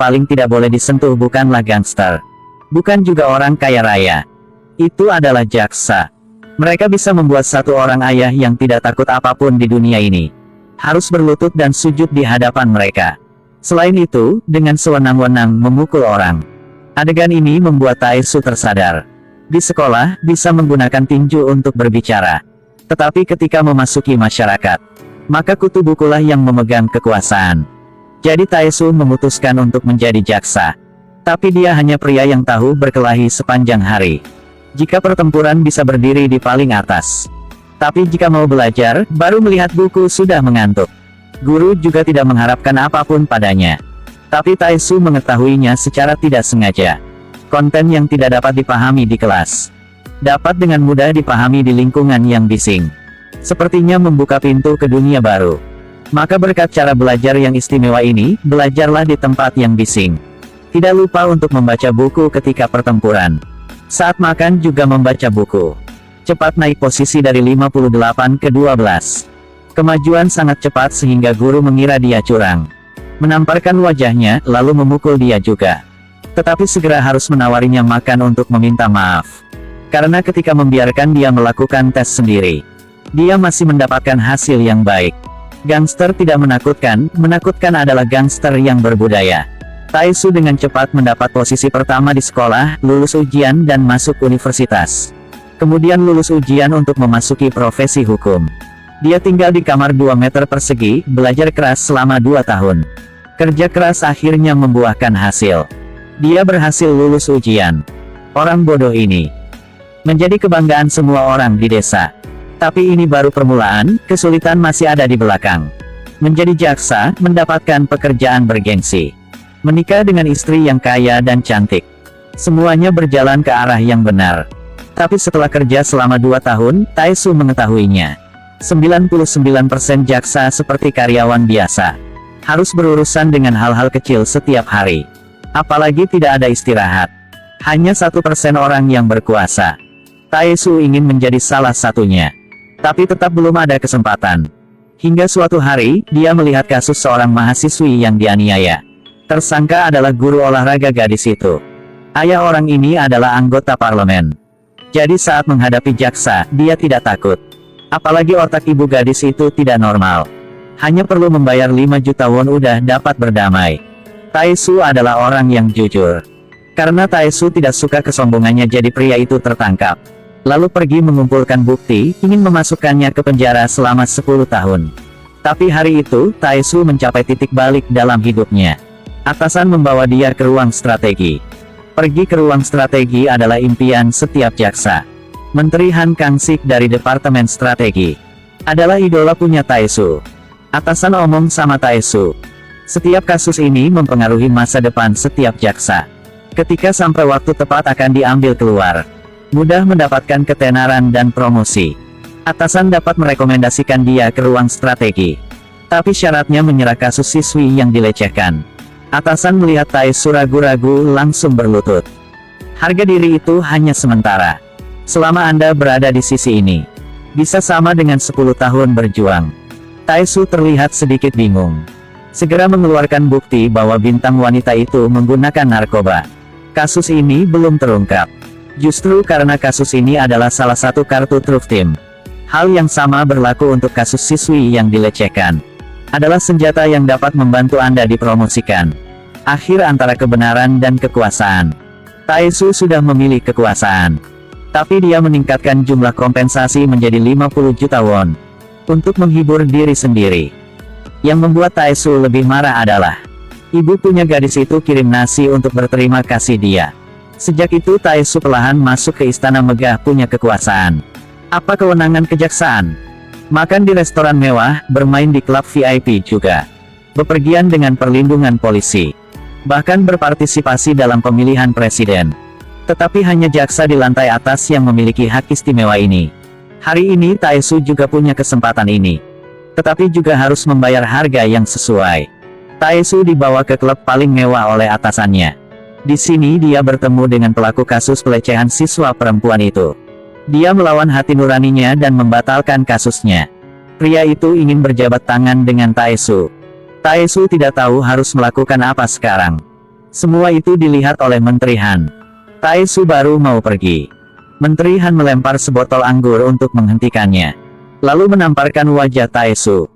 paling tidak boleh disentuh bukanlah gangster. Bukan juga orang kaya raya. Itu adalah jaksa. Mereka bisa membuat satu orang ayah yang tidak takut apapun di dunia ini harus berlutut dan sujud di hadapan mereka. Selain itu, dengan sewenang-wenang memukul orang. Adegan ini membuat Taesu tersadar. Di sekolah, bisa menggunakan tinju untuk berbicara. Tetapi ketika memasuki masyarakat, maka kutu bukulah yang memegang kekuasaan. Jadi Taesu memutuskan untuk menjadi jaksa. Tapi dia hanya pria yang tahu berkelahi sepanjang hari. Jika pertempuran bisa berdiri di paling atas. Tapi jika mau belajar, baru melihat buku sudah mengantuk. Guru juga tidak mengharapkan apapun padanya. Tapi Taesu mengetahuinya secara tidak sengaja. Konten yang tidak dapat dipahami di kelas dapat dengan mudah dipahami di lingkungan yang bising. Sepertinya membuka pintu ke dunia baru. Maka berkat cara belajar yang istimewa ini, belajarlah di tempat yang bising. Tidak lupa untuk membaca buku ketika pertempuran. Saat makan juga membaca buku. Cepat naik posisi dari 58 ke 12. Kemajuan sangat cepat sehingga guru mengira dia curang. Menamparkan wajahnya, lalu memukul dia juga. Tetapi segera harus menawarinya makan untuk meminta maaf. Karena ketika membiarkan dia melakukan tes sendiri, dia masih mendapatkan hasil yang baik. Gangster tidak menakutkan adalah gangster yang berbudaya. Taesu dengan cepat mendapat posisi pertama di sekolah, lulus ujian dan masuk universitas. Kemudian lulus ujian untuk memasuki profesi hukum. Dia tinggal di kamar 2 meter persegi, belajar keras selama 2 tahun. Kerja keras akhirnya membuahkan hasil. Dia berhasil lulus ujian. Orang bodoh ini menjadi kebanggaan semua orang di desa. Tapi ini baru permulaan, kesulitan masih ada di belakang. Menjadi jaksa, mendapatkan pekerjaan bergengsi. Menikah dengan istri yang kaya dan cantik. Semuanya berjalan ke arah yang benar. Tapi setelah kerja selama 2 tahun, Taesu mengetahuinya. 99% jaksa seperti karyawan biasa. Harus berurusan dengan hal-hal kecil setiap hari. Apalagi tidak ada istirahat. Hanya 1% orang yang berkuasa. Taesu ingin menjadi salah satunya. Tapi tetap belum ada kesempatan. Hingga suatu hari, dia melihat kasus seorang mahasiswi yang dianiaya. Tersangka adalah guru olahraga gadis itu. Ayah orang ini adalah anggota parlemen. Jadi saat menghadapi jaksa, dia tidak takut. Apalagi otak ibu gadis itu tidak normal. Hanya perlu membayar 5 juta won udah dapat berdamai. Taesu adalah orang yang jujur. Karena Taesu tidak suka kesombongannya, jadi pria itu tertangkap. Lalu pergi mengumpulkan bukti, ingin memasukkannya ke penjara selama 10 tahun. Tapi hari itu, Taesu mencapai titik balik dalam hidupnya. Atasan membawa dia ke ruang strategi. Pergi ke ruang strategi adalah impian setiap jaksa. Menteri Han Kang-sik dari Departemen Strategi adalah idola punya Taesu. Atasan omong sama Taesu. Setiap kasus ini mempengaruhi masa depan setiap jaksa. Ketika sampai waktu tepat akan diambil keluar. Mudah mendapatkan ketenaran dan promosi. Atasan dapat merekomendasikan dia ke ruang strategi. Tapi syaratnya menyerah kasus siswi yang dilecehkan. Atasan melihat Taesu ragu-ragu langsung berlutut. Harga diri itu hanya sementara. Selama Anda berada di sisi ini, bisa sama dengan 10 tahun berjuang. Taesu terlihat sedikit bingung. Segera mengeluarkan bukti bahwa bintang wanita itu menggunakan narkoba. Kasus ini belum terungkap. Justru karena kasus ini adalah salah satu kartu truf tim. Hal yang sama berlaku untuk kasus siswi yang dilecehkan. Adalah senjata yang dapat membantu Anda dipromosikan. Akhir antara kebenaran dan kekuasaan. Taesu sudah memilih kekuasaan. Tapi dia meningkatkan jumlah kompensasi menjadi 50 juta won. Untuk menghibur diri sendiri. Yang membuat Taesu lebih marah adalah ibu punya gadis itu kirim nasi untuk berterima kasih dia. Sejak itu Taesu perlahan masuk ke istana megah punya kekuasaan. Apa kewenangan kejaksaan? Makan di restoran mewah, bermain di klub VIP juga. Bepergian dengan perlindungan polisi. Bahkan berpartisipasi dalam pemilihan presiden. Tetapi hanya jaksa di lantai atas yang memiliki hak istimewa ini. Hari ini Taesu juga punya kesempatan ini. Tetapi juga harus membayar harga yang sesuai. Taesu dibawa ke klub paling mewah oleh atasannya. Di sini dia bertemu dengan pelaku kasus pelecehan siswa perempuan itu. Dia melawan hati nuraninya dan membatalkan kasusnya. Pria itu ingin berjabat tangan dengan Taesu. Taesu tidak tahu harus melakukan apa sekarang. Semua itu dilihat oleh Menteri Han. Taesu baru mau pergi. Menteri Han melempar sebotol anggur untuk menghentikannya. Lalu menamparkan wajah Taesu.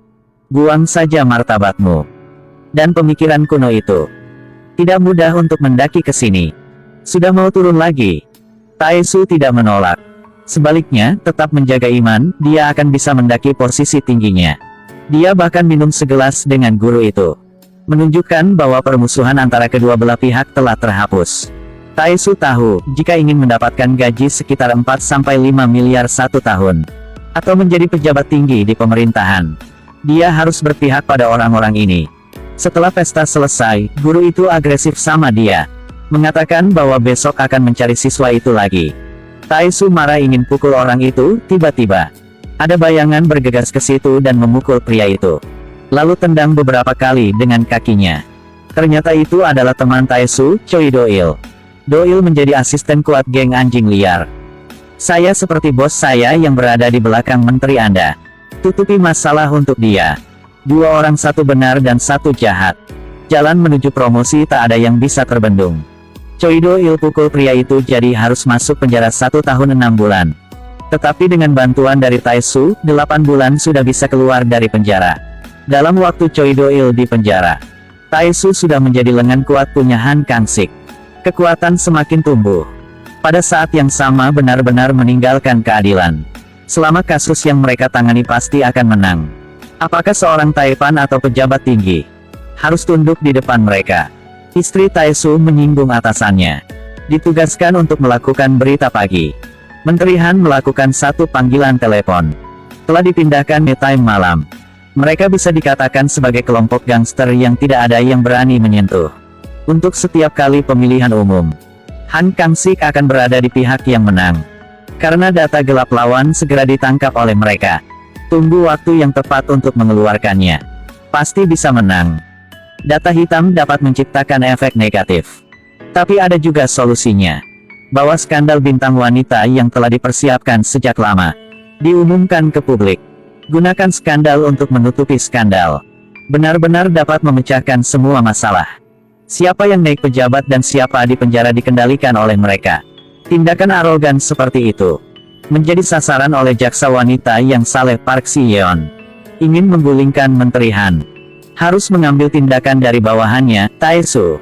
Buang saja martabatmu. Dan pemikiran kuno itu. Tidak mudah untuk mendaki ke sini. Sudah mau turun lagi. Taesu tidak menolak. Sebaliknya, tetap menjaga iman, dia akan bisa mendaki posisi tingginya. Dia bahkan minum segelas dengan guru itu. Menunjukkan bahwa permusuhan antara kedua belah pihak telah terhapus. Taesu tahu, jika ingin mendapatkan gaji sekitar 4-5 miliar satu tahun. Atau menjadi pejabat tinggi di pemerintahan. Dia harus berpihak pada orang-orang ini. Setelah pesta selesai, guru itu agresif sama dia. Mengatakan bahwa besok akan mencari siswa itu lagi. Taesu marah ingin pukul orang itu, tiba-tiba. Ada bayangan bergegas ke situ dan memukul pria itu. Lalu tendang beberapa kali dengan kakinya. Ternyata itu adalah teman Taesu, Choi Do-il. Do-il menjadi asisten kuat geng anjing liar. Saya seperti bos saya yang berada di belakang menteri Anda. Tutupi masalah untuk dia. 2 orang, 1 benar dan 1 jahat. Jalan menuju promosi tak ada yang bisa terbendung. Choi Do-il pukul pria itu jadi harus masuk penjara 1 tahun 6 bulan. Tetapi dengan bantuan dari Taesu, 8 bulan sudah bisa keluar dari penjara. Dalam waktu Choi Do-il di penjara, Taesu sudah menjadi lengan kuat punya Han Kang-sik. Kekuatan semakin tumbuh. Pada saat yang sama benar-benar meninggalkan keadilan. Selama kasus yang mereka tangani pasti akan menang. Apakah seorang taipan atau pejabat tinggi harus tunduk di depan mereka? Istri Taesu menyinggung atasannya. Ditugaskan untuk melakukan berita pagi. Menteri Han melakukan 1 panggilan telepon. Telah dipindahkan ke time malam. Mereka bisa dikatakan sebagai kelompok gangster yang tidak ada yang berani menyentuh. Untuk setiap kali pemilihan umum, Han Kang-sik akan berada di pihak yang menang. Karena data gelap lawan segera ditangkap oleh mereka. Tunggu waktu yang tepat untuk mengeluarkannya. Pasti bisa menang. Data hitam dapat menciptakan efek negatif. Tapi ada juga solusinya. Bawa skandal bintang wanita yang telah dipersiapkan sejak lama. Diumumkan ke publik. Gunakan skandal untuk menutupi skandal. Benar-benar dapat memecahkan semua masalah. Siapa yang naik pejabat dan siapa di penjara dikendalikan oleh mereka. Tindakan arogan seperti itu menjadi sasaran oleh jaksa wanita yang saleh Park Si-yeon. Ingin menggulingkan Menteri Han. Harus mengambil tindakan dari bawahannya, Taesu.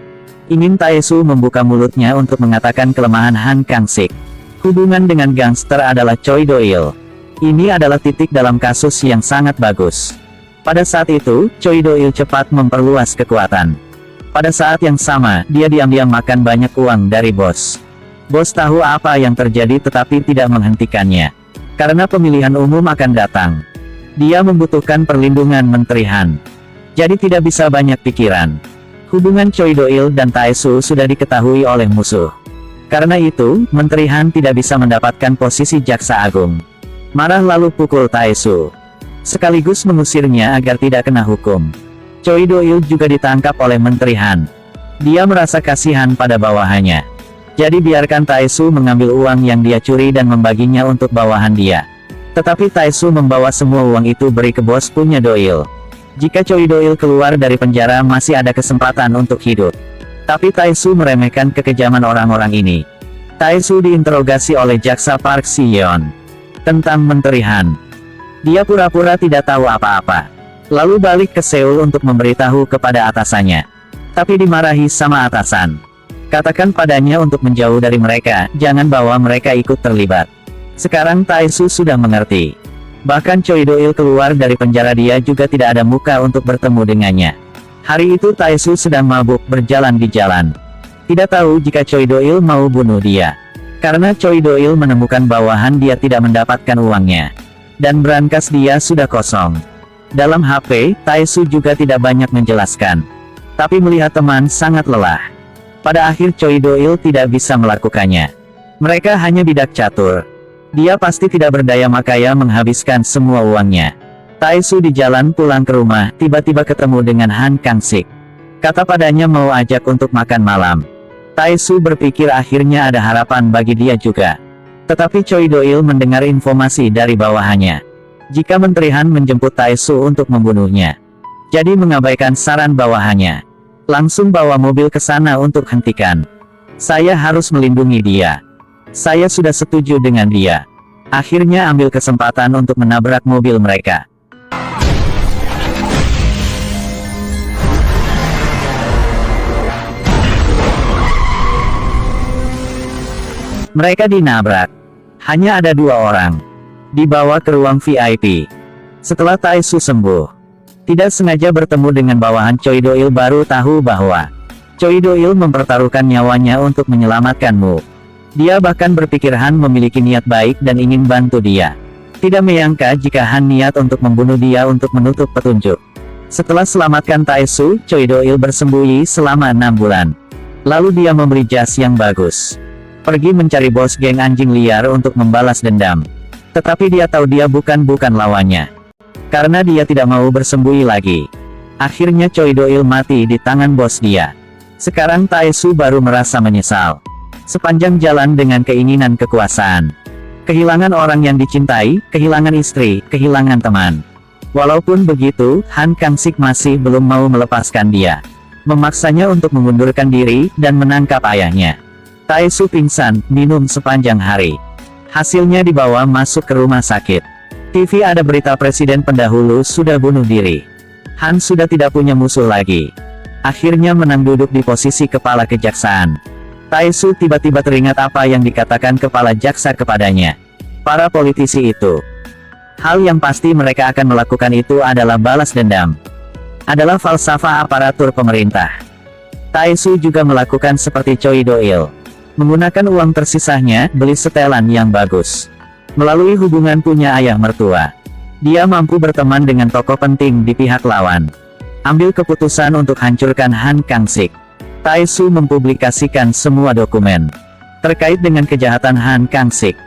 Ingin Taesu membuka mulutnya untuk mengatakan kelemahan Han Kang-sik. Hubungan dengan gangster adalah Choi Do-il. Ini adalah titik dalam kasus yang sangat bagus. Pada saat itu, Choi Do-il cepat memperluas kekuatan. Pada saat yang sama, dia diam-diam makan banyak uang dari bos. Bos tahu apa yang terjadi tetapi tidak menghentikannya. Karena pemilihan umum akan datang. Dia membutuhkan perlindungan Menteri Han. Jadi tidak bisa banyak pikiran. Hubungan Choi Do-il dan Taesu sudah diketahui oleh musuh. Karena itu, Menteri Han tidak bisa mendapatkan posisi jaksa agung. Marah lalu pukul Taesu. Sekaligus mengusirnya agar tidak kena hukum. Choi Do-il juga ditangkap oleh Menteri Han. Dia merasa kasihan pada bawahannya. Jadi biarkan Taesu mengambil uang yang dia curi dan membaginya untuk bawahan dia. Tetapi Taesu membawa semua uang itu beri ke bos punya Do-il. Jika Choi Do-il keluar dari penjara masih ada kesempatan untuk hidup. Tapi Taesu meremehkan kekejaman orang-orang ini. Taesu diinterogasi oleh jaksa Park Si-yeon. Tentang Menteri Han. Dia pura-pura tidak tahu apa-apa. Lalu balik ke Seoul untuk memberitahu kepada atasannya. Tapi dimarahi sama atasan. Katakan padanya untuk menjauh dari mereka, jangan bawa mereka ikut terlibat. Sekarang Taesu sudah mengerti. Bahkan Choi Do-il keluar dari penjara dia juga tidak ada muka untuk bertemu dengannya. Hari itu Taesu sedang mabuk berjalan di jalan. Tidak tahu jika Choi Do-il mau bunuh dia. Karena Choi Do-il menemukan bawahan dia tidak mendapatkan uangnya. Dan brankas dia sudah kosong. Dalam HP, Taesu juga tidak banyak menjelaskan. Tapi melihat teman sangat lelah. Pada akhir Choi Do-il tidak bisa melakukannya. Mereka hanya bidak catur. Dia pasti tidak berdaya makanya menghabiskan semua uangnya. Taesu di jalan pulang ke rumah, tiba-tiba ketemu dengan Han Kang-sik. Kata padanya mau ajak untuk makan malam. Taesu berpikir akhirnya ada harapan bagi dia juga. Tetapi Choi Do-il mendengar informasi dari bawahannya. Jika Menteri Han menjemput Taesu untuk membunuhnya. Jadi mengabaikan saran bawahannya. Langsung bawa mobil ke sana untuk hentikan. Saya harus melindungi dia. Saya sudah setuju dengan dia. Akhirnya ambil kesempatan untuk menabrak mobil mereka. Mereka dinabrak. Hanya ada 2 orang. Dibawa ke ruang VIP. Setelah Taesu sembuh, tidak sengaja bertemu dengan bawahan Choi Do-il, baru tahu bahwa Choi Do-il mempertaruhkan nyawanya untuk menyelamatkanmu. Dia bahkan berpikir Han memiliki niat baik dan ingin bantu dia. Tidak menyangka jika Han niat untuk membunuh dia untuk menutup petunjuk. Setelah selamatkan Taesu, Choi Do-il bersembunyi selama 6 bulan. Lalu dia memberi jas yang bagus. Pergi mencari bos geng anjing liar untuk membalas dendam. Tetapi dia tahu dia bukan lawannya. Karena dia tidak mau bersembunyi lagi. Akhirnya Choi Do-il mati di tangan bos dia. Sekarang Taesu baru merasa menyesal. Sepanjang jalan dengan keinginan kekuasaan. Kehilangan orang yang dicintai, kehilangan istri, kehilangan teman. Walaupun begitu, Han Kang-sik masih belum mau melepaskan dia. Memaksanya untuk mengundurkan diri, dan menangkap ayahnya. Taesu pingsan, minum sepanjang hari. Hasilnya dibawa masuk ke rumah sakit. TV ada berita presiden pendahulu sudah bunuh diri. Han sudah tidak punya musuh lagi. Akhirnya menang duduk di posisi kepala kejaksaan. Taesu tiba-tiba teringat apa yang dikatakan kepala jaksa kepadanya. Para politisi itu. Hal yang pasti mereka akan melakukan itu adalah balas dendam. Adalah falsafah aparatur pemerintah. Taesu juga melakukan seperti Choi Do-il. Menggunakan uang tersisanya, beli setelan yang bagus. Melalui hubungan punya ayah mertua, dia mampu berteman dengan tokoh penting di pihak lawan. Ambil keputusan untuk hancurkan Han Kang-sik. Taesu mempublikasikan semua dokumen terkait dengan kejahatan Han Kang-sik.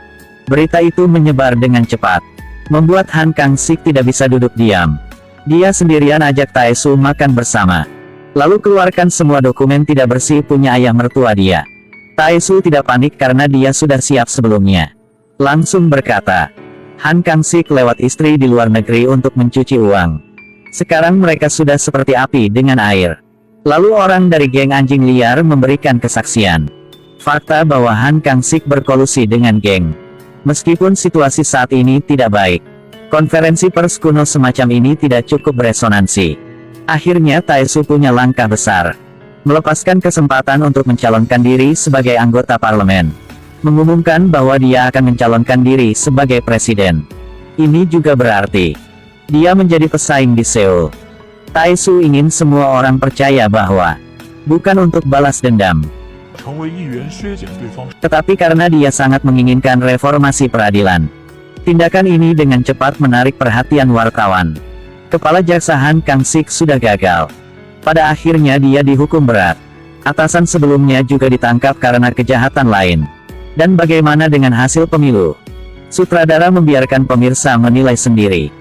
Berita itu menyebar dengan cepat, membuat Han Kang-sik tidak bisa duduk diam. Dia sendirian ajak Taesu makan bersama. Lalu keluarkan semua dokumen tidak bersih punya ayah mertua dia. Taesu tidak panik karena dia sudah siap sebelumnya. Langsung berkata, Han Kang-sik lewat istri di luar negeri untuk mencuci uang. Sekarang mereka sudah seperti api dengan air. Lalu orang dari geng anjing liar memberikan kesaksian. Fakta bahwa Han Kang-sik berkolusi dengan geng. Meskipun situasi saat ini tidak baik, konferensi pers kuno semacam ini tidak cukup beresonansi. Akhirnya Taesu punya langkah besar. Melepaskan kesempatan untuk mencalonkan diri sebagai anggota parlemen. Mengumumkan bahwa dia akan mencalonkan diri sebagai presiden. Ini juga berarti dia menjadi pesaing di Seoul. Taesu ingin semua orang percaya bahwa bukan untuk balas dendam, tetapi karena dia sangat menginginkan reformasi peradilan. Tindakan ini dengan cepat menarik perhatian wartawan. Kepala jaksa Han Kang-sik sudah gagal. Pada akhirnya dia dihukum berat. Atasan sebelumnya juga ditangkap karena kejahatan lain. Dan bagaimana dengan hasil pemilu? Sutradara membiarkan pemirsa menilai sendiri.